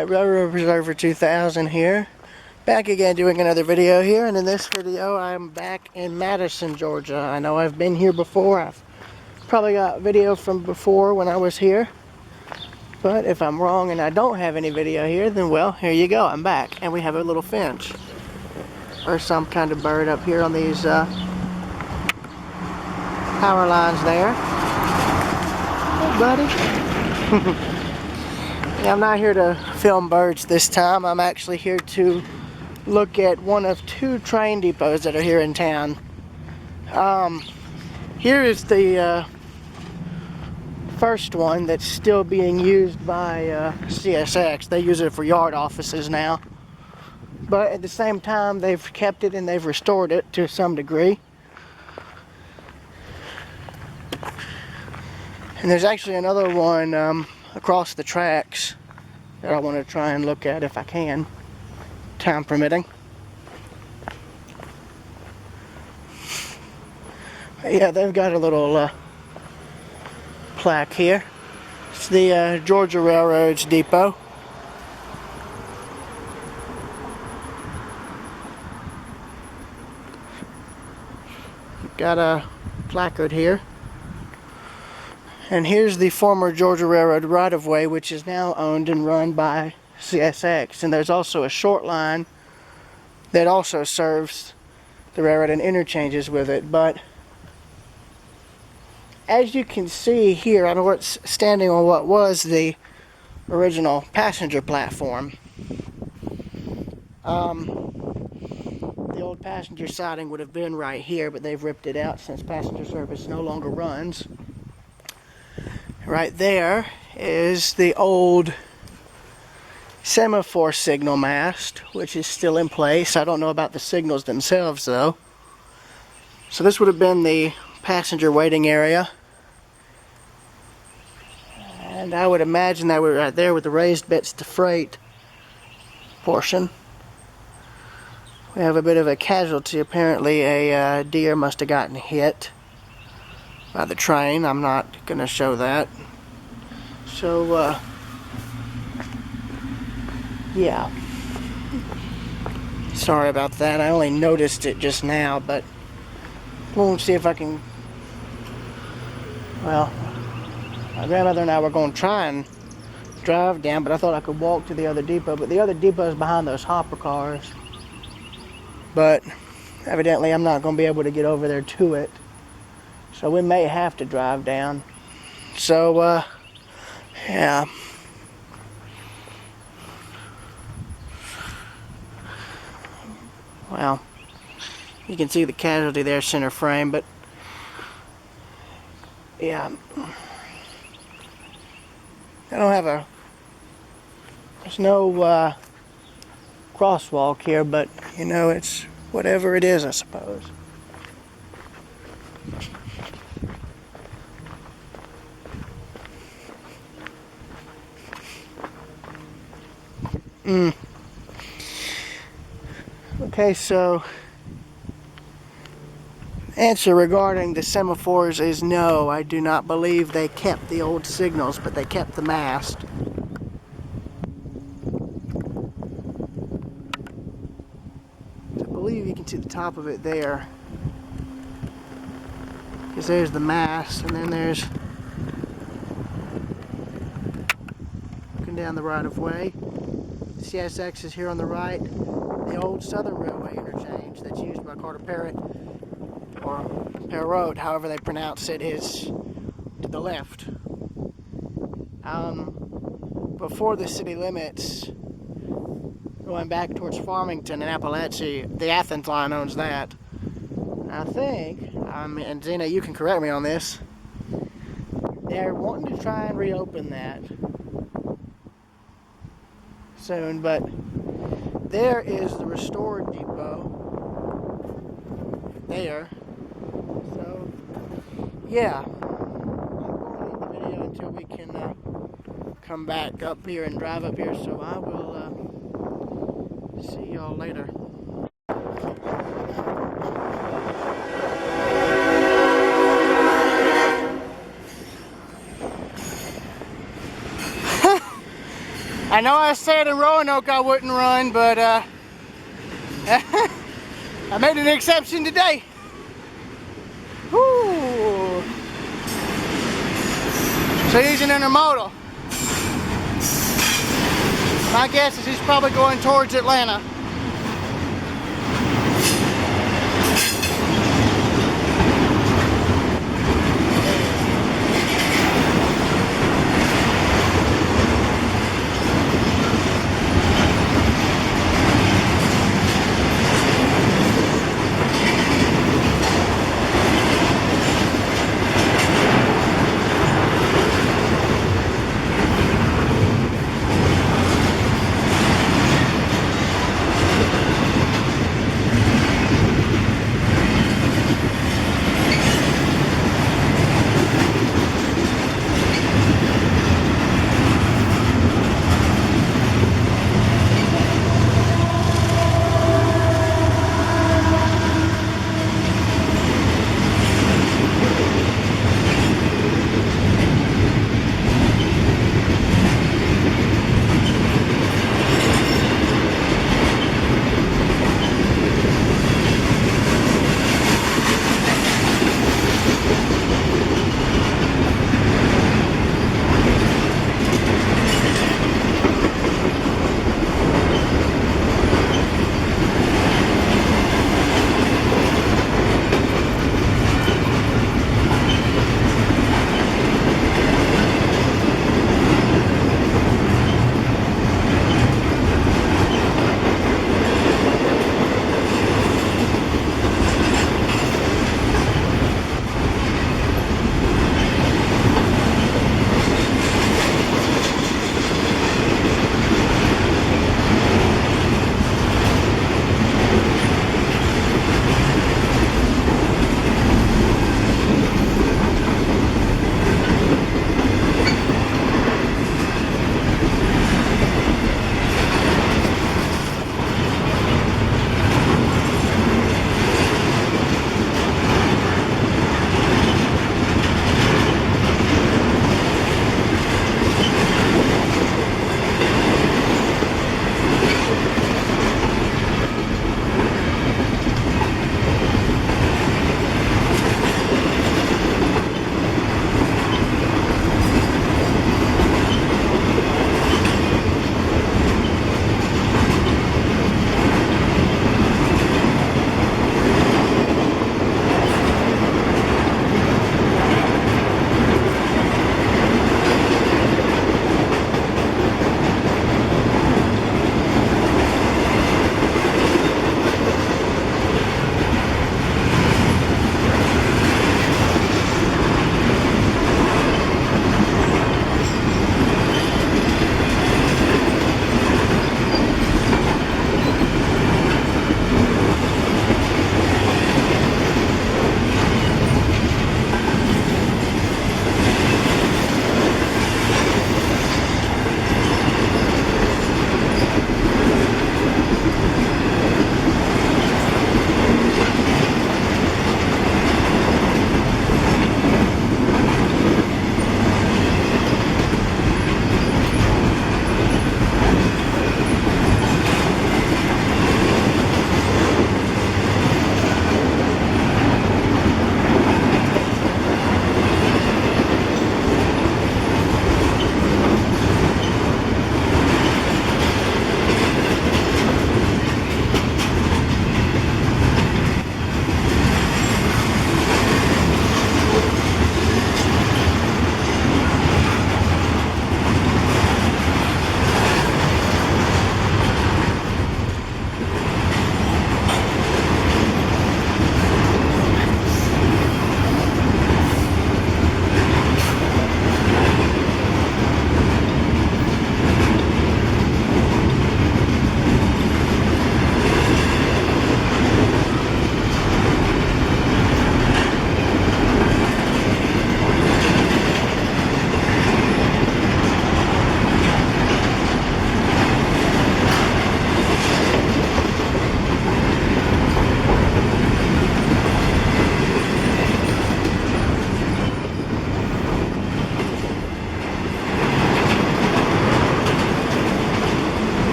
Alright, Railroad Preserver 2000 here. Back again doing another video here, and in this video I'm back in Madison, Georgia. I know I've been here before. I've probably got video from before when I was here. But if I'm wrong and I don't have any video here, then well, here you go, I'm back. And we have a little finch. Or some kind of bird up here on these power lines there. Hey buddy. Yeah, I'm not here to film birds this time. I'm actually here to look at one of two train depots that are here in town. Here is the first one that's still being used by CSX. They use it for yard offices now. But at the same time, they've kept it and they've restored it to some degree. And there's actually another one across the tracks that I want to try and look at if I can, time permitting. Yeah, they've got a little plaque here. It's the Georgia Railroad's depot. Got a placard here. And here's the former Georgia Railroad right-of-way, which is now owned and run by CSX. And there's also a short line that also serves the railroad and interchanges with it. But as you can see here, I know it's standing on what was the original passenger platform. The old passenger siding would have been right here, but they've ripped it out since passenger service no longer runs. Right there is the old semaphore signal mast, which is still in place. I don't know about the signals themselves though. So this would have been the passenger waiting area. And I would imagine that we're right there with the raised beds to freight portion. We have a bit of a casualty. Apparently a deer must have gotten hit by the train. I'm not going to show that. So, yeah. Sorry about that. I only noticed it just now, but we'll see if I can. Well, my grandmother and I were going to try and drive down, but I thought I could walk to the other depot. But the other depot is behind those hopper cars. But evidently I'm not going to be able to get over there to it. So we may have to drive down. So, yeah. Well, you can see the casualty there, center frame, but yeah. I don't have a, there's no crosswalk here, but you know, it's whatever it is, I suppose. Okay, so answer regarding the semaphores is no. I do not believe they kept the old signals, but they kept the mast. I believe you can see the top of it there, because there's the mast, and then there's looking down the right of way. CSX is here on the right. The old Southern Railway interchange that's used by Carter Parrott, or Parrot, however they pronounce it, is to the left. Before the city limits, going back towards Farmington and Appalachia, the Athens line owns that. I think, and Zena, you can correct me on this, they're wanting to try and reopen that soon, but there is the restored depot there. So yeah, I'm going to end the video until we can come back up here and drive up here, so I will see y'all later. I know I said in Roanoke I wouldn't run, but I made an exception today. Whoo. So he's an intermodal. My guess is he's probably going towards Atlanta.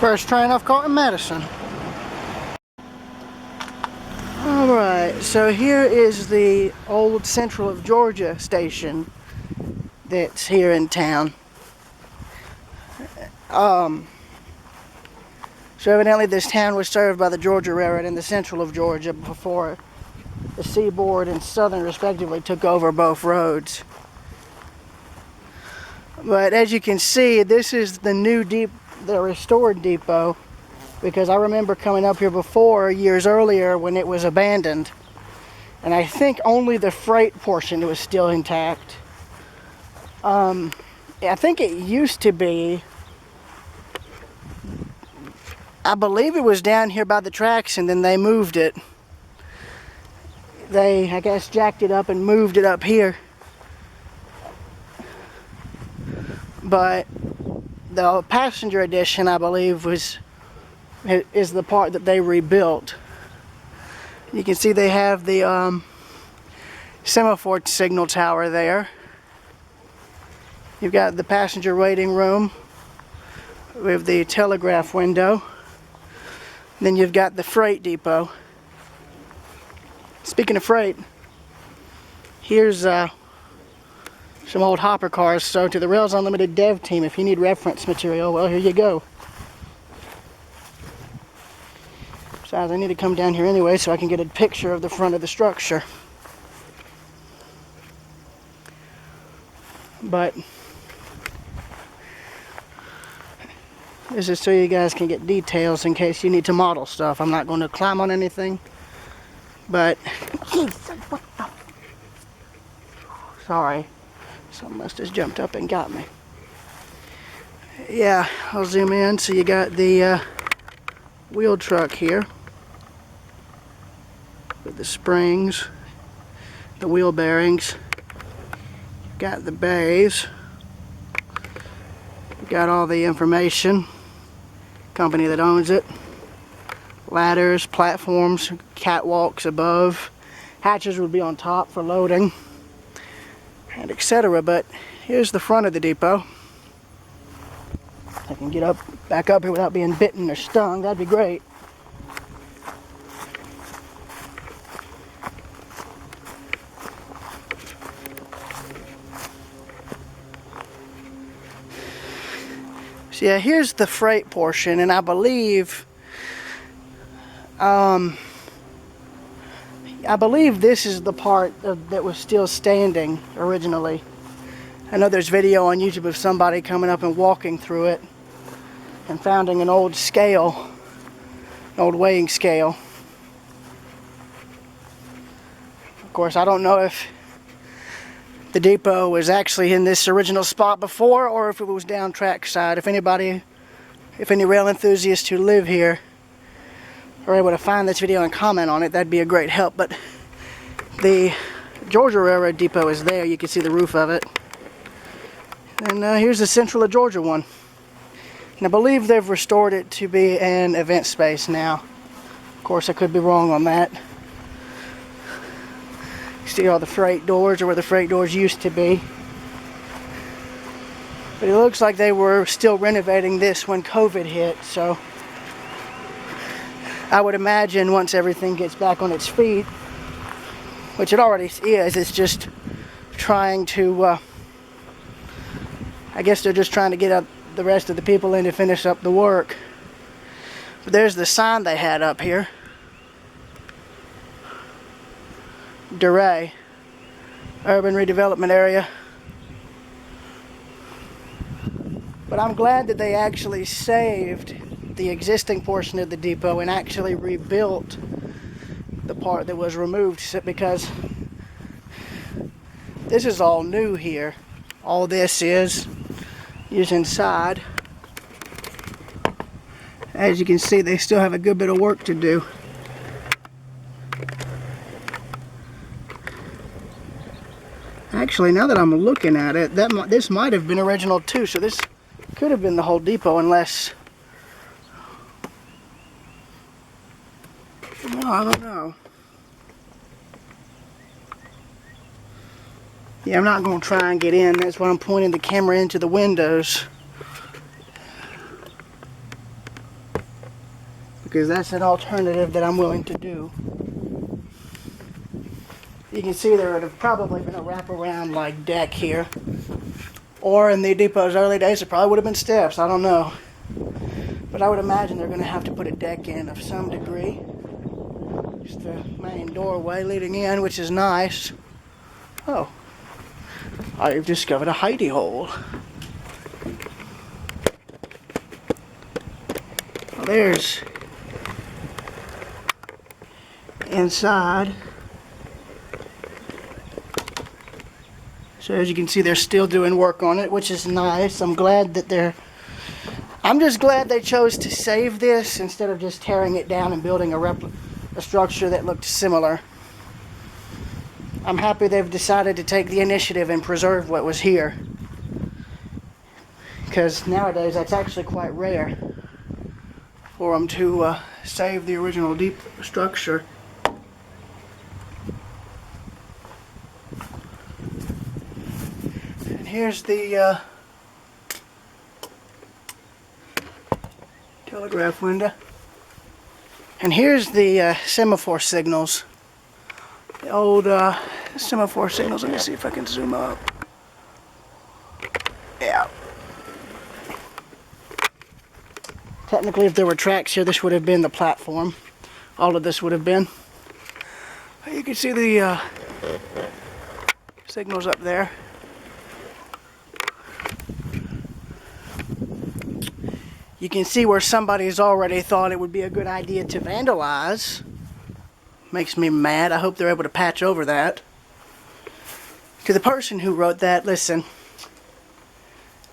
First train I've caught in Madison. Alright, so here is the old Central of Georgia station that's here in town. So evidently this town was served by the Georgia Railroad and the Central of Georgia before the Seaboard and Southern respectively took over both roads. But as you can see, this is the restored depot, because I remember coming up here before years earlier when it was abandoned, and I think only the freight portion was still intact. I think it used to be, I believe it was down here by the tracks, and then they moved it. They, I guess, jacked it up and moved it up here. But the passenger edition, I believe, is the part that they rebuilt. You can see they have the semaphore signal tower there. You've got the passenger waiting room with the telegraph window. Then you've got the freight depot. Speaking of freight, here's some old hopper cars. So to the Rails Unlimited dev team, if you need reference material, well, here you go. Besides, I need to come down here anyway so I can get a picture of the front of the structure. But this is so you guys can get details in case you need to model stuff. I'm not going to climb on anything, but sorry, something must have jumped up and got me. Yeah, I'll zoom in. So you got the wheel truck here with the springs, the wheel bearings. Got the bays. Got all the information, company that owns it, ladders, platforms, catwalks above, hatches would be on top for loading, and etc. But here's the front of the depot. If I can get back up here without being bitten or stung, that'd be great. So yeah, here's the freight portion, and I believe this is the part that was still standing originally. I know there's video on YouTube of somebody coming up and walking through it and finding an old scale, an old weighing scale. Of course, I don't know if the depot was actually in this original spot before, or if it was down trackside. If any rail enthusiasts who live here are able to find this video and comment on it, that'd be a great help. But the Georgia Railroad depot is there. You can see the roof of it. And here's the Central of Georgia one. And I believe they've restored it to be an event space now. Of course, I could be wrong on that. See all the freight doors, or where the freight doors used to be. But it looks like they were still renovating this when COVID hit, so I would imagine once everything gets back on its feet, which it already is, it's just trying to, I guess they're just trying to get the rest of the people in to finish up the work. But there's the sign they had up here. Duray, urban redevelopment area. But I'm glad that they actually saved the existing portion of the depot and actually rebuilt the part that was removed, because this is all new here. All this is inside. As you can see, they still have a good bit of work to do. Actually, now that I'm looking at it, this might have been original too, so this could have been the whole depot, unless, well, I don't know. Yeah, I'm not going to try and get in. That's why I'm pointing the camera into the windows. because that's an alternative that I'm willing to do. You can see there would have probably been a wraparound like deck here, or in the depot's early days it probably would have been steps. I don't know, but I would imagine they're going to have to put a deck in of some degree. Just the main doorway leading in, which is nice. Oh, I've discovered a hidey hole. Well, there's inside. So as you can see, they're still doing work on it, which is nice. I'm just glad they chose to save this instead of just tearing it down and building a structure that looked similar. I'm happy they've decided to take the initiative and preserve what was here, because nowadays that's actually quite rare for them to save the original deep structure. And here's the telegraph window. And here's the semaphore signals. The old semaphore signals. Let me see if I can zoom up. Yeah. Technically, if there were tracks here, this would have been the platform. All of this would have been. You can see the signals up there. You can see where somebody's already thought it would be a good idea to vandalize. Makes me mad. I hope they're able to patch over that. To the person who wrote that, listen,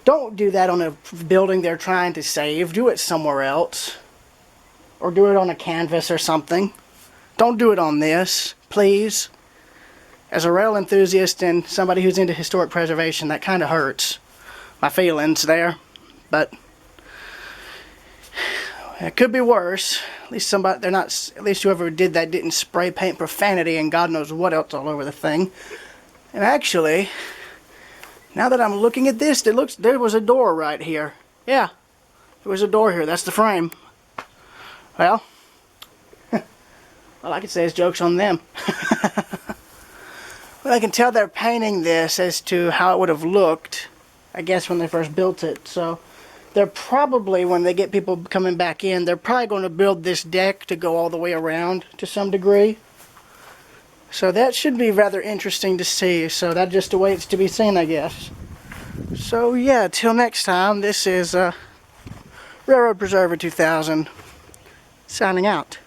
don't do that on a building they're trying to save. Do it somewhere else. Or do it on a canvas or something. Don't do it on this, please. As a rail enthusiast and somebody who's into historic preservation, that kind of hurts my feelings there. But it could be worse. At least at least whoever did that didn't spray paint profanity and God knows what else all over the thing. And actually, now that I'm looking at this, there was a door right here. Yeah, there was a door here. That's the frame. Well, all I can say is joke's on them. But I can tell they're painting this as to how it would have looked, I guess, when they first built it. So they're probably, when they get people coming back in, they're probably going to build this deck to go all the way around to some degree. So that should be rather interesting to see. So that just awaits to be seen, I guess. So yeah, till next time, this is Railroad Preserver 2000 signing out.